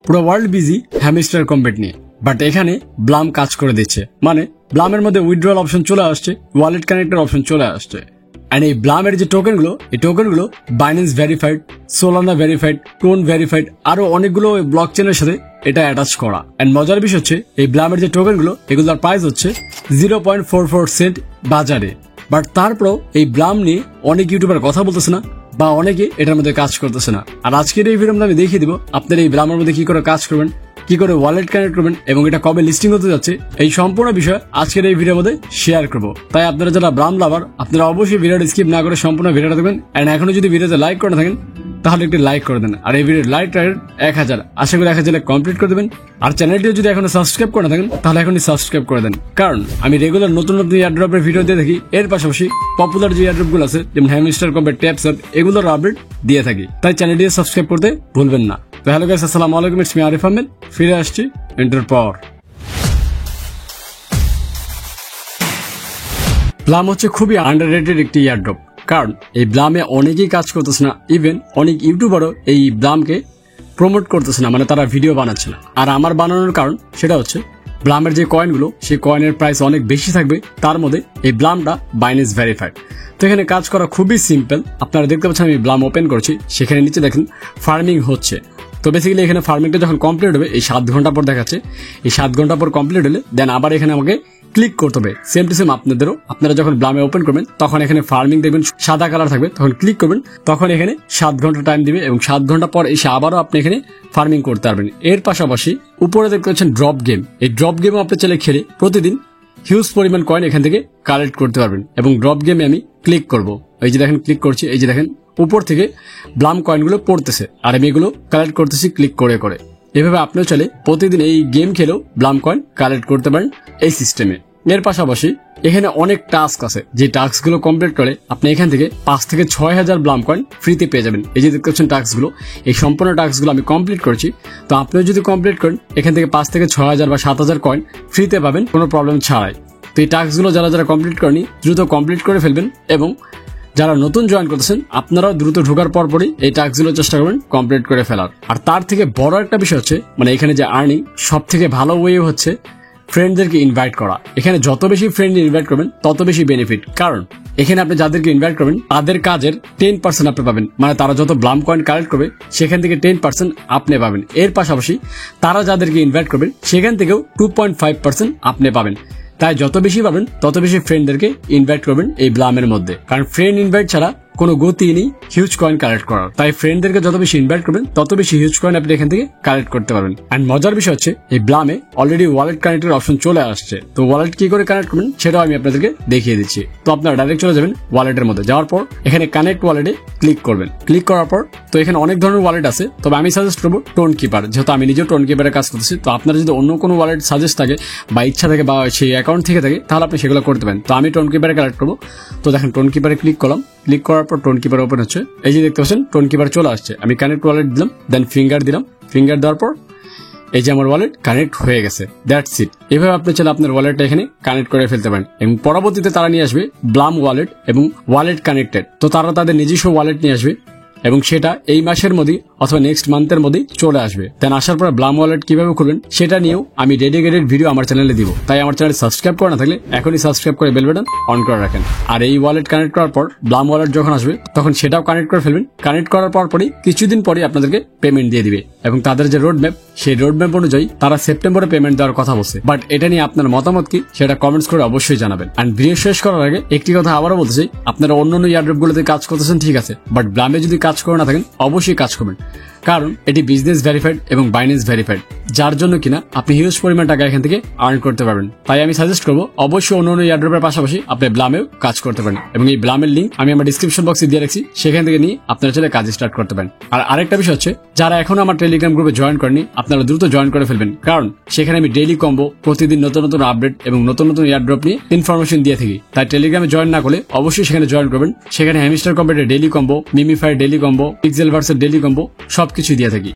পুরো world busy hamster combat নিয়ে, but এখানে ব্লাম কাজ করে দিচ্ছে। মানে ব্লামের মধ্যে উইথড্রল অপশন চলে আসছে, ওয়ালেট কানেক্টর অপশন চলে আসছে। এন্ড এই ব্লামের যে টোকেনগুলো, এই টোকেনগুলো Binance verified, Solana verified, TON verified, আরো অনেকগুলো ব্লক চেনের সাথে এটা অ্যাটাচ করা। এন্ড মজার বিষয় হচ্ছে এই ব্লামের যে টোকেনগুলো, এগুলোর প্রাইস হচ্ছে 0.44 সেন্ট বাজারে। বাট তারপরও এই ব্লাম নিয়ে অনেক ইউটিউবার কথা বলতেছে না, বা অনেকে এটার মধ্যে কাজ করতেছে না। আর আজকের এই ভিডিওতে আমি দেখিয়ে দিব আপনারা এই ব্লামের মধ্যে কি করে কাজ করবেন, কি করে ওয়ালেট কানেক্ট করবেন এবং এটা কবে লিস্টিং হতে যাচ্ছে, এই সম্পূর্ণ বিষয় আজকের এই ভিডিওর মধ্যে শেয়ার করব। তাই আপনারা যারা ব্লাম লাভার, আপনারা অবশ্যই ভিডিওটা স্কিপ না করে সম্পূর্ণ ভিডিওটা দেখবেন। এন্ড এখনো যদি ভিডিওতে লাইক করে থাকেন তাহলে একটি লাইক করে দেন। আর এই ভিডিওর লাইক টার্গেট 1000, আশা করি 1000 কমপ্লিট করে দেবেন। আর চ্যানেলটিও যদি এখনো সাবস্ক্রাইব করে থাকেন তাহলে এখনই সাবস্ক্রাইব করে দেন, কারণ আমি রেগুলার নতুন নতুন এয়ারড্রপের ভিডিও দিয়ে থাকি। এর পাশাপাশি পপুলার যে এয়ারড্রপগুলো আছে যেমন হ্যামস্টার কম্বেট, ট্যাপসট, এগুলোর আপডেট দিয়ে থাকি। তাই চ্যানেলটি সাবস্ক্রাইব করতে ভুলবেন না। তো হ্যালো গাইস, আসসালামু আলাইকুম, ইটস মি আরিফ আহমেদ, ফিরে আসছি ইন্টার পাওয়ার। ব্লাম হচ্ছে খুবই আন্ডাররেটেড একটি এয়ারড্রপ, কারণ এই ব্লামে অনেকেই কাজ করতেছে না। ইভেন অনেক ইউটিউবারও এই ব্লামকে প্রমোট করতেছে না, মানে তারা ভিডিও বানাচ্ছে না। আর আমার বানানোর কারণ সেটা হচ্ছে ব্লামের যে কয়েনগুলো, সেই কয়েনের প্রাইস অনেক বেশি থাকবে, তার মধ্যে এই ব্লামটা বাইন্যান্স ভেরিফাইড। তো এখানে কাজ করা খুবই সিম্পল। আপনারা দেখতে পাচ্ছেন আমি ব্লাম ওপেন করছি, সেখানে নিচে দেখেন ফার্মিং হচ্ছে। তো বেসিক্যালি এখানে ফার্মিংটা যখন কমপ্লিট হবে, এই 7 ঘন্টা পর দেখাচ্ছে, এই 7 ঘন্টা পর কমপ্লিট হলে দেন আবার এখানে আমাকে ক্লিক করতে হবে। সেম টু সেম আপনাদেরও, আপনারা যখন ব্লামে ওপেন করবেন তখন এখানে ফার্মিং দেখবেন সাদা কালার থাকবে, তখন ক্লিক করবেন, তখন এখানে 7 ঘন্টা টাইম দিবে এবং 7 ঘন্টা পর এসে আবারও আপনি এখানে ফার্মিং করতে পারবেন। এর পাশাপাশি উপরে দেখতে পাচ্ছেন ড্রপ গেম, এই ড্রপ গেমও আপনি চাইলে খেলে প্রতিদিন হিউজ পরিমাণ কয়েন এখান থেকে কালেক্ট করতে পারবেন। এবং ড্রপ গেমে আমি ক্লিক করব, এই যে দেখেন ক্লিক করছি, এই যে দেখেন উপর থেকে ব্লাম কয়েনগুলো পড়তেছে আর আমি এগুলো কালেক্ট করতেছি ক্লিক করে করে। এভাবে আপনিও চাইলে প্রতিদিন এই গেম খেলেও ব্লাম কয়েন কালেক্ট করতে পারেন এই সিস্টেমে। এর পাশাপাশি এখানে অনেক টাস্ক আছে, যে টাস্কগুলো কমপ্লিট করে আপনি এখান থেকে 5 থেকে 6000 ব্লাম কয়েন ফ্রিতে পেয়ে যাবেন। এই যে দেখতে পাচ্ছেন টাস্কগুলো, এই সম্পূর্ণ টাস্কগুলো আমি কমপ্লিট করছি। তো আপনিও যদি কমপ্লিট করেন এখান থেকে 5 থেকে 6000 বা 7000 কয়েন ফ্রিতে পাবেন কোনো প্রবলেম ছাড়াই। তো এই টাস্কগুলো যারা যারা কমপ্লিট করেনি দ্রুত কমপ্লিট করে ফেলবেন, এবং যারা নতুন জয়েন করতেছেন আপনারাও দ্রুত ঢোকার পরপরই এই টাস্কগুলো চেষ্টা করবেন কমপ্লিট করে ফেলার। আর তার থেকে বড় একটা বিষয় হচ্ছে, মানে এখানে যে আর্নিং সব থেকে ভালো ওয়ে হচ্ছে ফ্রেন্ডদেরকে ইনভাইট করা। এখানে যত বেশি ফ্রেন্ড ইনভাইট করবেন তত বেশি বেনিফিট, কারণ এখানে আপনি যাদেরকে ইনভাইট করবেন তাদের কাজের 10% আপনি পাবেন। মানে তারা যত ব্লাম কয়েন কালেক্ট করবে সেখান থেকে 10% আপনি পাবেন। এর পাশাপাশি তারা যাদেরকে ইনভাইট করবেন সেখান থেকেও 2.5% আপনি পাবেন। তাই যত বেশি পাবেন তত বেশি ফ্রেন্ডদেরকে ইনভাইট করবেন এই ব্লামের মধ্যে, কারণ ফ্রেন্ড ইনভাইট ছাড়া কোনো গতি নেই হিউজ কয়েন কালেক্ট করার। তাই ফ্রেন্ডদেরকে যত বেশি ইনভাইট করবেন তত বেশি হিউজ কয়েন আপনি এখান থেকে কালেক্ট করতে পারবেন। এন্ড মজার বিষয় হচ্ছে এই ব্লামে অলরেডি ওয়ালেট কানেক্টের অপশন চলে আসছে। তো ওয়ালেট কি করে কানেক্ট করবেন সেটাও আমি আপনাদেরকে দেখিয়ে দিচ্ছি। তো আপনারা ডাইরেক্ট চলে যাবেন ওয়ালেটের মধ্যে, যাওয়ার পর এখানে কানেক্ট ওয়ালেটে ক্লিক করবেন। ক্লিক করার পর তো এখানে অনেক ধরনের ওয়ালেট আছে, তবে আমি সাজেস্ট করবো টোন কিপার, যেহেতু আমি নিজেও টোন কিপারের কাজ করতেছি। তো আপনার যদি অন্য কোনো ওয়ালেট সাজেস্ট থাকে বা ইচ্ছা থাকে বা সেই অ্যাকাউন্ট থেকে থাকে তাহলে আপনি সেগুলো করতে পারেন। তো আমি টোন কিপারে কালেক্ট করবো। তো দেখেন টোন কিপারে ক্লিক করলাম, ক্লিক করার পর টোন কিপার ওপেন হচ্ছে। এই যে দেখতে পাচ্ছেন টোন কিপার চলে আসছে। আমি কানেক্ট ওয়ালেট দিলাম, দেন ফিঙ্গার দিলাম। ফিঙ্গার দেওয়ার পর এই যে আমার ওয়ালেট কানেক্ট হয়ে গেছে, দ্যাটস ইট। এভাবে আপনি চাইলে আপনার ওয়ালেটটা এখানে কানেক্ট করে ফেলতে পারেন, এবং পরবর্তীতে তারা নিয়ে আসবে ব্লাম ওয়ালেট এবং ওয়ালেট কানেক্টেড। তো তারা তাদের নিজস্ব ওয়ালেট নিয়ে আসবে এবং সেটা এই মাসের মধ্যে অথবা নেক্সট মান্থের মধ্যে চলে আসবে। দেন আসার পর ব্লাম ওয়ালেট কিভাবে খুলবেন সেটা নিয়েও আমি ডেডিকেটেড ভিডিও আমার চ্যানেলে দিব। তাই আমার চ্যানেল সাবস্ক্রাইব করা না থাকলে এখনই সাবস্ক্রাইব করে বেল বাটন অন করে রাখেন। আর এই ওয়ালেট কানেক্ট করার পর ব্লাম ওয়ালেট যখন আসবে তখন সেটাও কানেক্ট করে ফেলবেন। কানেক্ট করার পরই কিছুদিন পরে আপনাদেরকে পেমেন্ট দিয়ে দিবে, এবং তাদের যে রোড ম্যাপ সেই রোড ম্যাপ অনুযায়ী তারা সেপ্টেম্বরে পেমেন্ট দেওয়ার কথা বলছে। বাট এটা নিয়ে আপনার মতামত কি সেটা কমেন্টস করে অবশ্যই জানাবেন। আর ভিডিও শেষ করার আগে একটি কথা আবারও বলতে চাই, আপনারা অন্যান্য এয়ারড্রপগুলোতে কাজ করতেছেন ঠিক আছে, বাট ব্লামে যদি কাজ করে না থাকেন অবশ্যই কাজ করবেন, কারণ এটি বিজনেস ভেরিফাইড এবং বাইন্যান্স ভেরিফাইড, যার জন্য কিনা আপনি হিউজ পরিমাণ টাকা এখান থেকে আর্ন করতে পারবেন। তাই আমি সাজেস্ট করবো অবশ্যই অন্য এয়ারড্রপের পাশাপাশি আপনি ব্লামেও কাজ করতে পারেন, এবং এই ব্লামের লিঙ্ক আমি আমার ডিসক্রিপশন বক্সে দিয়ে রাখছি, সেখান থেকে নিয়ে আপনারা চলে কাজ স্টার্ট করতে পারেন। আর আরেকটা বিষয় হচ্ছে, যারা এখনো আমার টেলিগ্রাম গ্রুপে জয়েন করেনি আপনারা দ্রুত জয়েন করে ফেলবেন, কারণ সেখানে আমি ডেইলি কম্বো, প্রতিদিন নতুন নতুন আপডেট এবং নতুন নতুন এয়ারড্রপ নিয়ে ইনফরমেশন দিয়ে থাকি। তাই টেলিগ্রামে জয়েন না করলে অবশ্যই সেখানে জয়েন করবেন। সেখানে হ্যামস্টার কম্বেটের ডেইলি কম্বো, মিমিফায়ার ডেইলি কম্বো, পিক্সেল ভার্সের ডেইলি কম্বো সবকিছু দিয়ে থাকি।